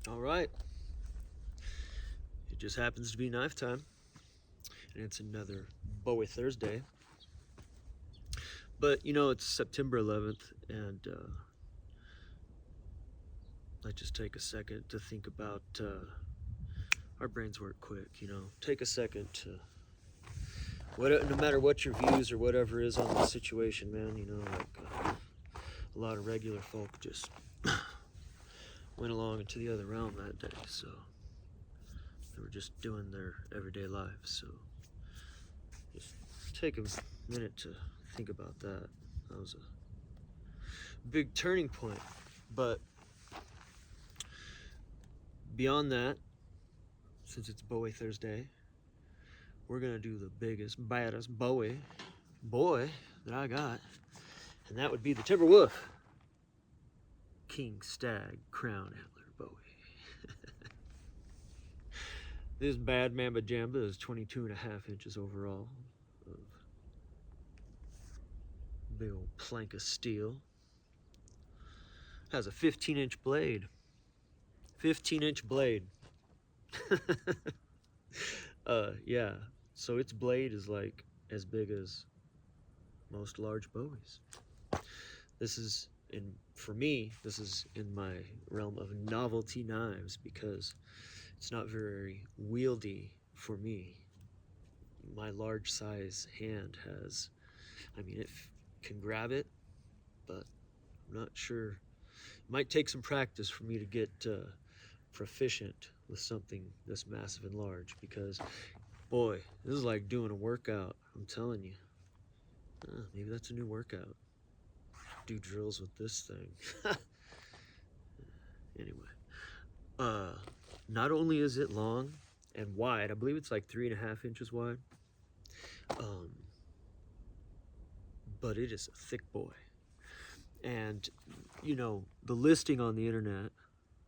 All right. It just happens to be knife time, and it's another Bowie Thursday. But it's September 11th, and let's just take a second to think about our brains work quick. Take a second to no matter what your views or whatever is on the situation, man. A lot of regular folk just went along into the other realm that day, so they were just doing their everyday lives. So just take a minute to think about that. That was a big turning point. But beyond that, since it's Bowie Thursday, we're gonna do the biggest, baddest Bowie boy that I got, and that would be the Timberwolf King Stag Crown Antler Bowie. This bad Mamba Jamba is 22.5 inches overall of big old plank of steel. Has a 15-inch blade. 15-inch blade. Yeah. So its blade is like as big as most large bowies. For me, this is in my realm of novelty knives because it's not very wieldy for me. My large size hand it can grab it, but I'm not sure. It might take some practice for me to get proficient with something this massive and large because, boy, this is like doing a workout. I'm telling you. Maybe that's a new workout. Do drills with this thing. Anyway, not only is it long and wide, I believe it's like 3.5 inches wide, but it is a thick boy. And the listing on the internet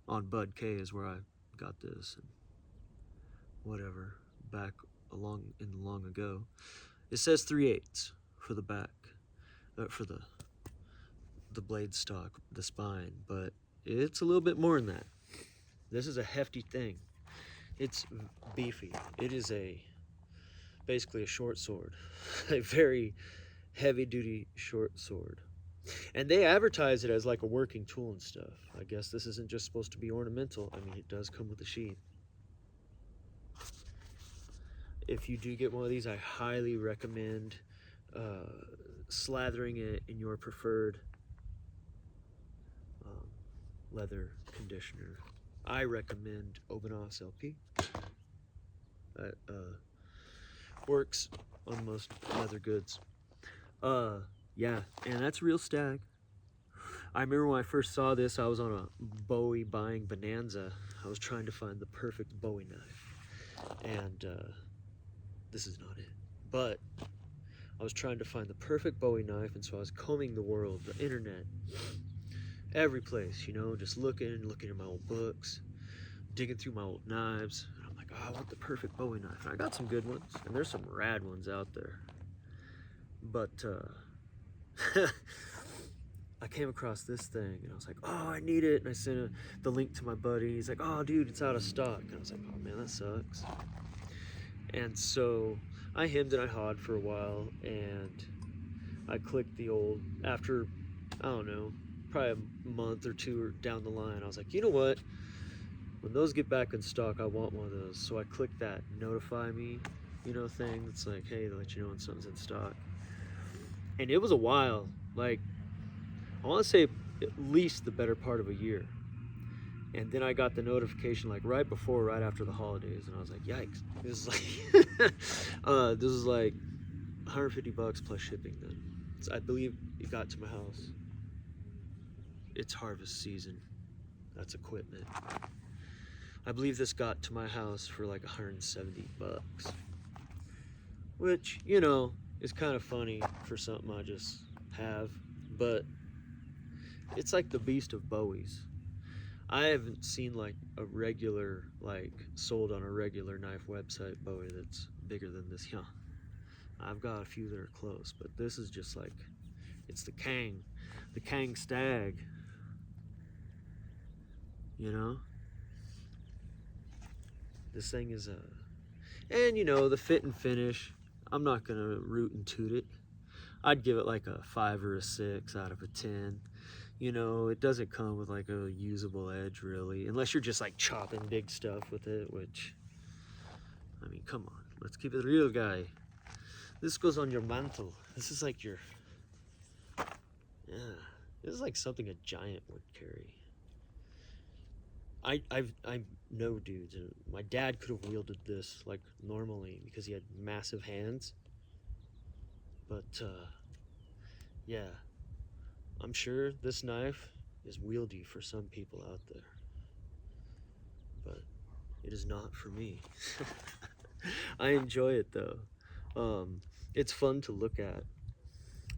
on Bud K is where I got this and whatever back long ago. It says 3/8 for the back, for the blade stock, the spine, but it's a little bit more than that. This is a hefty thing. It's beefy. It is basically a short sword, a very heavy-duty short sword. And they advertise it as like a working tool and stuff. I guess this isn't just supposed to be ornamental. I mean, it does come with a sheath. If you do get one of these, I highly recommend slathering it in your preferred leather conditioner. I recommend Obanoff's LP. That works on most leather goods. Yeah, and that's real Stag. I remember when I first saw this, I was on a Bowie buying bonanza. I was trying to find the perfect Bowie knife, and this is not it. But I was trying to find the perfect Bowie knife, and so I was combing the world, the internet, every place, just looking in my old books, digging through my old knives. And I'm like, oh, I want the perfect Bowie knife. And I got some good ones, and there's some rad ones out there. But I came across this thing, and I was like, oh, I need it. And I sent the link to my buddy. He's like, oh, dude, it's out of stock. And I was like, oh, man, that sucks. And so I hemmed and I hawed for a while, and I clicked after, I don't know, probably a month or two down the line, I was like, you know what? When those get back in stock, I want one of those. So I clicked that notify me, thing. It's like, hey, they'll let you know when something's in stock. And it was a while, like, I want to say at least the better part of a year. And then I got the notification like right after the holidays, and I was like, yikes. This is like $150 plus shipping then. So I believe it got to my house. It's harvest season. That's equipment. I believe this got to my house for like $170. Which, is kind of funny for something I just have, but it's like the beast of Bowies. I haven't seen like a regular, sold on a regular knife website Bowie that's bigger than this. Yeah, I've got a few that are close, but this is just like, it's the Kang Stag, This thing is and you know, the fit and finish, I'm not gonna root and toot it. I'd give it like a 5 or a 6 out of a 10. You know, it doesn't come with like a usable edge really, unless you're just like chopping big stuff with it, which, I mean, come on, let's keep it real, guy. This goes on your mantle. This is like your, yeah, this is like something a giant would carry. I know dudes, and my dad could have wielded this like normally because he had massive hands. But yeah, I'm sure this knife is wieldy for some people out there, but it is not for me. I enjoy it though. It's fun to look at.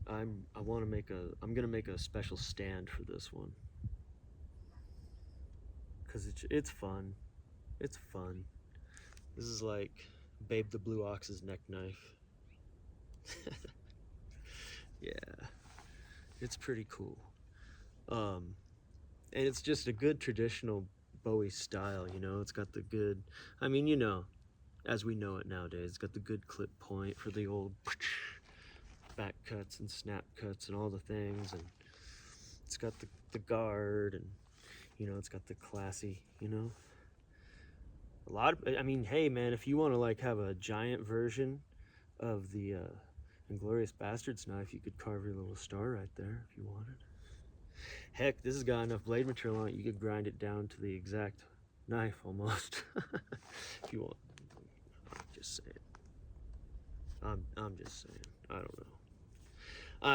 I'm gonna make a special stand for this one because it's fun. It's fun. This is like Babe the Blue Ox's neck knife. Yeah, it's pretty cool. And it's just a good traditional Bowie style, you know. It's got the good, I mean, you know, as we know it nowadays, it's got the good clip point for the old back cuts and snap cuts and all the things, and it's got the guard, and you know, it's got the classy, you know. I mean, hey man, if you want to like have a giant version of the Inglorious Bastards knife, you could carve your little star right there if you wanted. Heck, this has got enough blade material on it, you could grind it down to the exact knife almost. If you want. Just saying. I'm just saying. I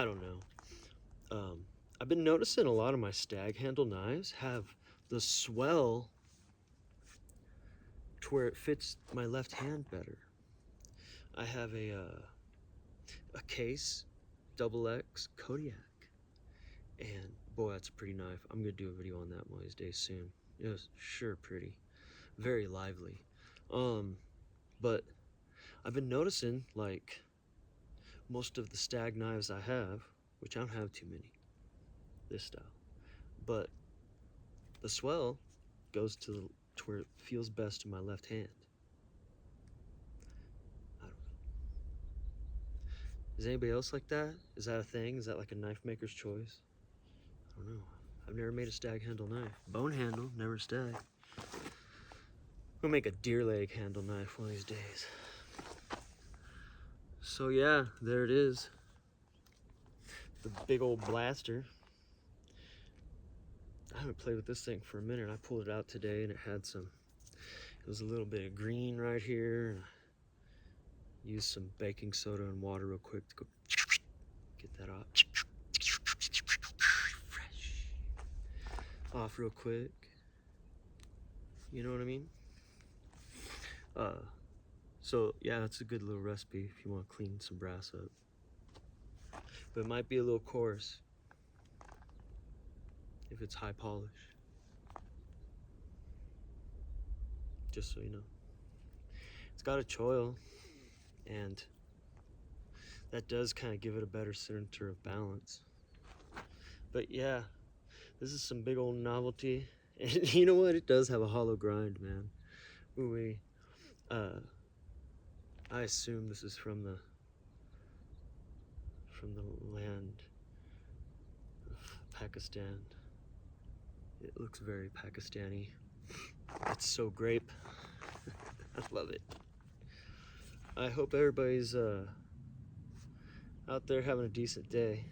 don't know. I've been noticing a lot of my Stag handle knives have the swell to where it fits my left hand better. I have a Case XX Kodiak, and boy, that's a pretty knife. I'm gonna do a video on that one of these days soon. It was sure pretty, very lively. But I've been noticing like most of the Stag knives I have, which I don't have too many, this style, but the swell goes to where it feels best in my left hand. I don't know. Is anybody else like that? Is that a thing? Is that like a knife maker's choice? I don't know. I've never made a Stag handle knife. Bone handle, never Stag. We'll make a deer leg handle knife one of these days. So yeah, there it is. The big old blaster. I haven't played with this thing for a minute. I pulled it out today and it had some, it was a little bit of green right here. Used some baking soda and water real quick to go get that off. Fresh. Off real quick. You know what I mean? So yeah, that's a good little recipe if you want to clean some brass up. But it might be a little coarse if it's high polish. Just so you know. It's got a choil, and that does kind of give it a better center of balance. But yeah, this is some big old novelty. And you know what? It does have a hollow grind, man. Ooh-wee. I assume this is from the land of Pakistan. It looks very Pakistani. It's so grape. I love it. I hope everybody's out there having a decent day.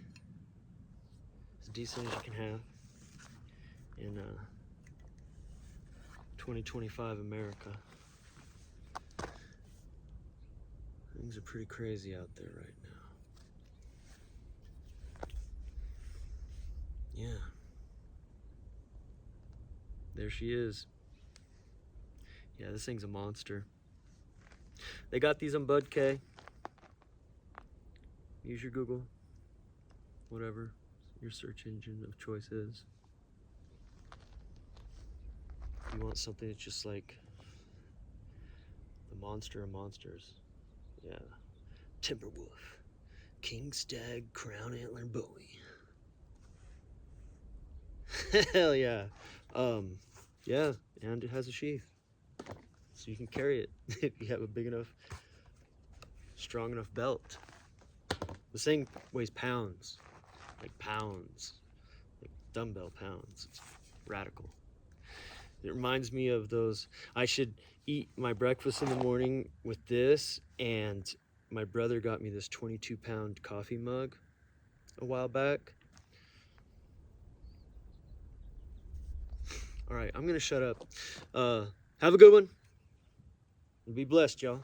As decent as you can have in 2025 America. Things are pretty crazy out there right now. Yeah. There she is. Yeah, this thing's a monster. They got these on Bud K. Use your Google. Whatever your search engine of choice is. If you want something that's just like the monster of monsters. Yeah. Timberwolf. King Stag Crown Antler Bowie. Hell yeah. Yeah, and it has a sheath. so you can carry it if you have a big enough, strong enough belt. This thing weighs pounds, like dumbbell pounds. It's radical. It reminds me of those. I should eat my breakfast in the morning with this, and my brother got me this 22-pound coffee mug a while back. All right, I'm gonna shut up. Have a good one. Be blessed, y'all.